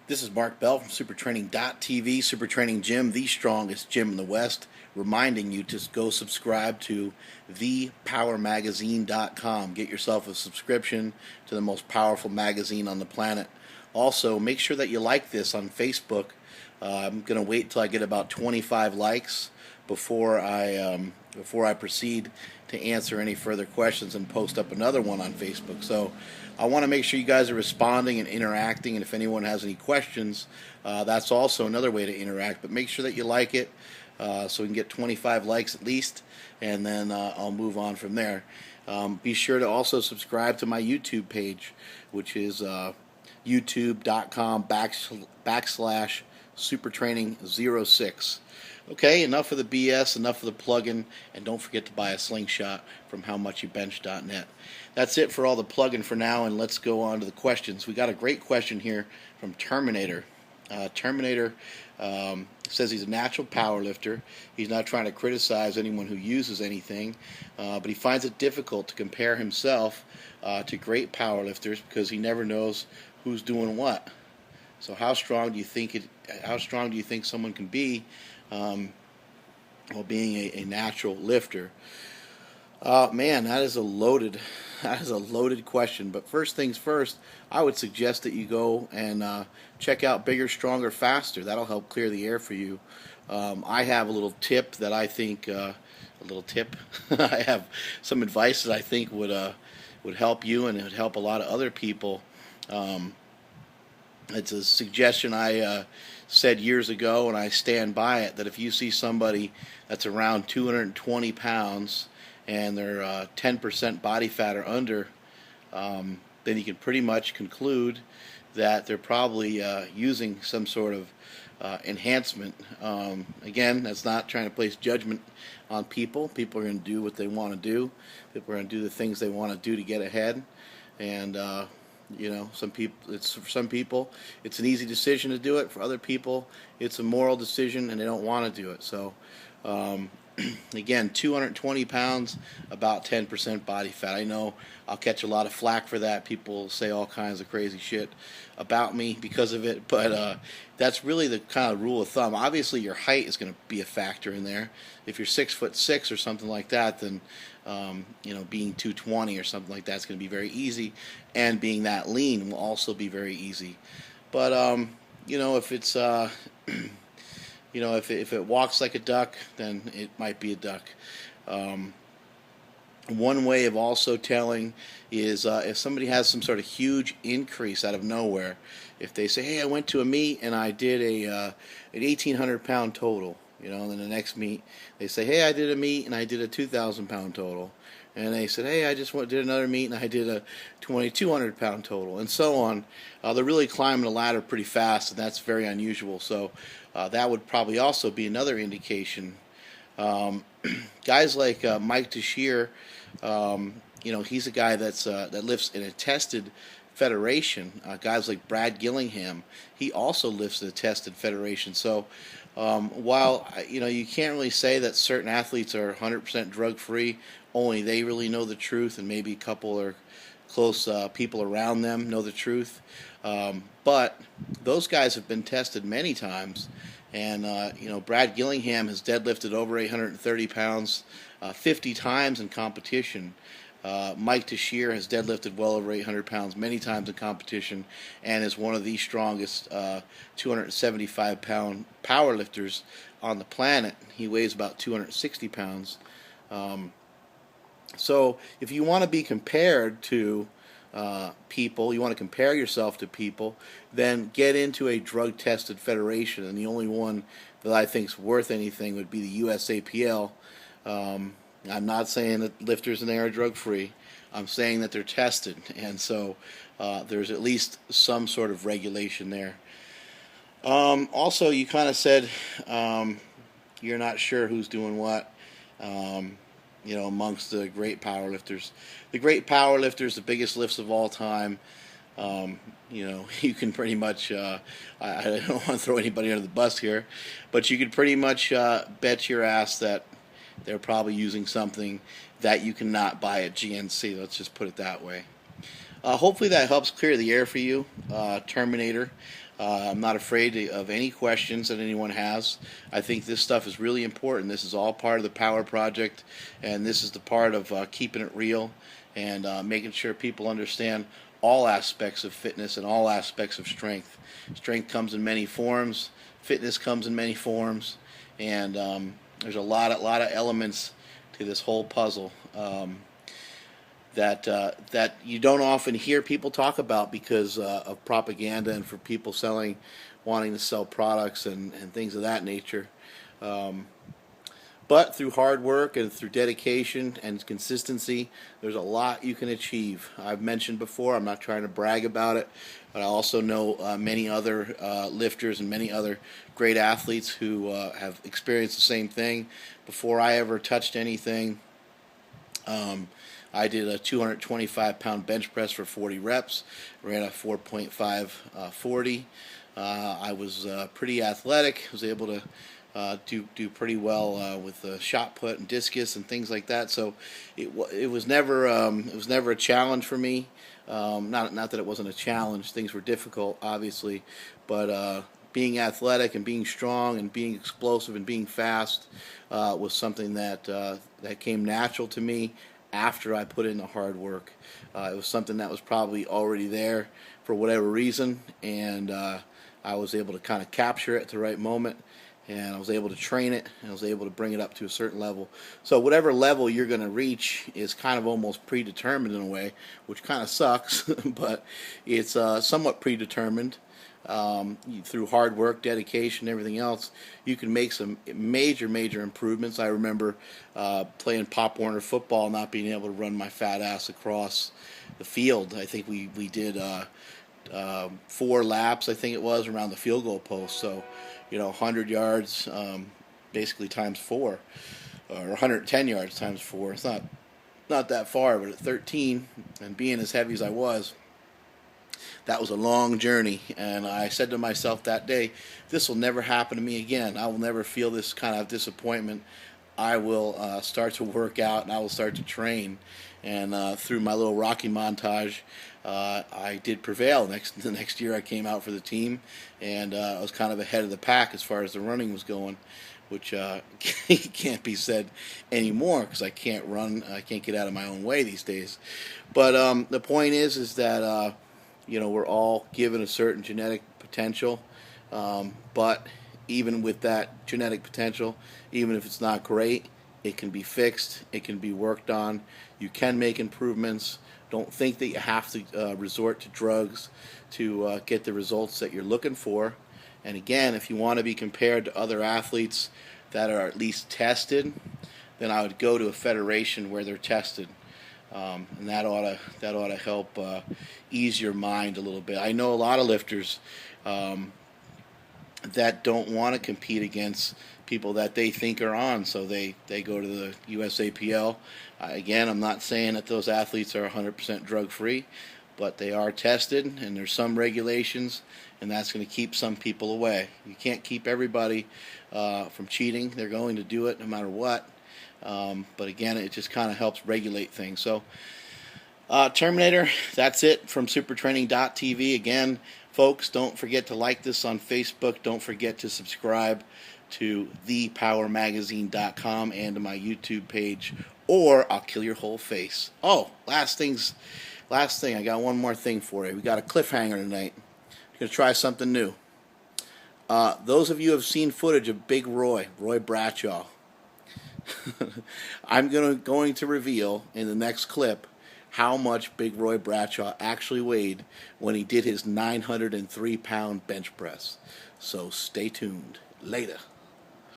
This is Mark Bell from SuperTraining.tv, Super Training Gym, the strongest gym in the West, reminding you to go subscribe to thepowermagazine.com. Get yourself a subscription to the most powerful magazine on the planet. Also, make sure that you like this on Facebook. I'm going to wait till I get about 25 likes before I proceed to answer any further questions and post up another one on Facebook. So I want to make sure you guys are responding and interacting, and if anyone has any questions, that's also another way to interact. But make sure that you like it so we can get 25 likes at least, and then I'll move on from there. Be sure to also subscribe to my YouTube page, which is youtube.com/supertraining06. Okay, enough of the BS, enough of the plug-in, and don't forget to buy a slingshot from howmuchyoubench.net. That's it for all the plug-in for now, and let's go on to the questions. We got a great question here from Terminator. Terminator says he's a natural power lifter. He's not trying to criticize anyone who uses anything, but he finds it difficult to compare himself to great power lifters because he never knows who's doing what. So how strong do you think someone can be while being a natural lifter? Man, that is a loaded question. But first things first, I would suggest that you go and check out Bigger, Stronger, Faster. That'll help clear the air for you. I have a little tip that I think I have some advice that I think would help you, and it would help a lot of other people. It's a suggestion I said years ago, and I stand by it, that if you see somebody that's around 220 pounds and they're 10% body fat or under, then you can pretty much conclude that they're probably using some sort of enhancement. Again, that's not trying to place judgment on people. People are going to do what they want to do. People are going to do the things they want to do to get ahead. And for some people, it's an easy decision to do it. For other people, it's a moral decision, and they don't want to do it. So, again, 220 pounds, about 10% body fat. I know I'll catch a lot of flack for that. People say all kinds of crazy shit about me because of it, but that's really the kind of rule of thumb. Obviously, your height is going to be a factor in there. If you're 6'6" or something like that, then being 220 or something like that is going to be very easy, and being that lean will also be very easy. But if it's if it walks like a duck, then it might be a duck. One way of also telling is if somebody has some sort of huge increase out of nowhere. If they say, hey, I went to a meet and I did an 1,800 pound total, and then the next meet they say, hey, I did a meet and I did a 2,000 pound total. And they said, hey, I just did another meet and I did a 2,200 pound total, and so on. They're really climbing the ladder pretty fast, and that's very unusual. So that would probably also be another indication. Guys like Mike Teixeira, he's a guy that lifts in a tested federation. Guys like Brad Gillingham, he also lifts in a tested federation. So while you can't really say that certain athletes are 100% drug-free, only they really know the truth, and maybe a couple or close people around them know the truth. But those guys have been tested many times, and Brad Gillingham has deadlifted over 830 pounds 50 times in competition. Mike Teixeira has deadlifted well over 800 pounds many times in competition, and is one of the strongest 275-pound power lifters on the planet. He weighs about 260 pounds. So if you want to be compared to people, you want to compare yourself to people, then get into a drug-tested federation. And the only one that I think is worth anything would be the USAPL. I'm not saying that lifters in there are drug-free. I'm saying that they're tested, and so there's at least some sort of regulation there. Also, you kind of said you're not sure who's doing what. Amongst the great powerlifters. The great powerlifters, the biggest lifts of all time, you can pretty much, I don't want to throw anybody under the bus here, but you could pretty much bet your ass that they're probably using something that you cannot buy at GNC. Let's just put it that way. Hopefully that helps clear the air for you, Terminator. I'm not afraid of any questions that anyone has. I think this stuff is really important. This is all part of the Power Project, and this is the part of keeping it real and making sure people understand all aspects of fitness and all aspects of strength. Strength comes in many forms. Fitness comes in many forms, and there's a lot of elements to this whole puzzle. That you don't often hear people talk about because of propaganda and for people wanting to sell products and things of that nature. But through hard work and through dedication and consistency, there's a lot you can achieve. I've mentioned before, I'm not trying to brag about it, but I also know many other lifters and many other great athletes who have experienced the same thing. Before I ever touched anything, I did a 225-pound bench press for 40 reps, ran a 4.5 40. I was pretty athletic, was able to do pretty well with shot put and discus and things like that. So it was never a challenge for me. Not that it wasn't a challenge. Things were difficult, obviously, but being athletic and being strong and being explosive and being fast was something that came natural to me after I put in the hard work. It was something that was probably already there for whatever reason, and I was able to kind of capture it at the right moment, and I was able to train it, and I was able to bring it up to a certain level. So whatever level you're going to reach is kind of almost predetermined in a way, which kind of sucks, but it's somewhat predetermined. Through hard work, dedication, everything else, you can make some major improvements. I remember playing Pop Warner football, not being able to run my fat ass across the field. I think we did 4 laps, I think it was, around the field goal post. So, 100 yards, basically times 4, or 110 yards times 4. It's not that far, but at 13 and being as heavy as I was, that was a long journey, and I said to myself that day, this will never happen to me again. I will never feel this kind of disappointment. I will start to work out, and I will start to train. And through my little Rocky montage, I did prevail. The next year I came out for the team, and I was kind of ahead of the pack as far as the running was going, which can't be said anymore because I can't run. I can't get out of my own way these days. But the point is that we're all given a certain genetic potential, but even with that genetic potential, even if it's not great, it can be fixed, it can be worked on, you can make improvements. Don't think that you have to resort to drugs to get the results that you're looking for. And again, if you want to be compared to other athletes that are at least tested, then I would go to a federation where they're tested. And that ought to help ease your mind a little bit. I know a lot of lifters that don't want to compete against people that they think are on, so they go to the USAPL. Again, I'm not saying that those athletes are 100% drug-free, but they are tested, and there's some regulations, and that's going to keep some people away. You can't keep everybody from cheating. They're going to do it no matter what. But again, it just kind of helps regulate things. So, Terminator, that's it from supertraining.tv. Again, folks, don't forget to like this on Facebook. Don't forget to subscribe to thepowermagazine.com and to my YouTube page, or I'll kill your whole face. Oh, last thing, I got one more thing for you. We got a cliffhanger tonight. We're going to try something new. Those of you who have seen footage of Big Roy Bradshaw, I'm going to reveal in the next clip how much Big Roy Bradshaw actually weighed when he did his 903-pound bench press. So stay tuned. Later.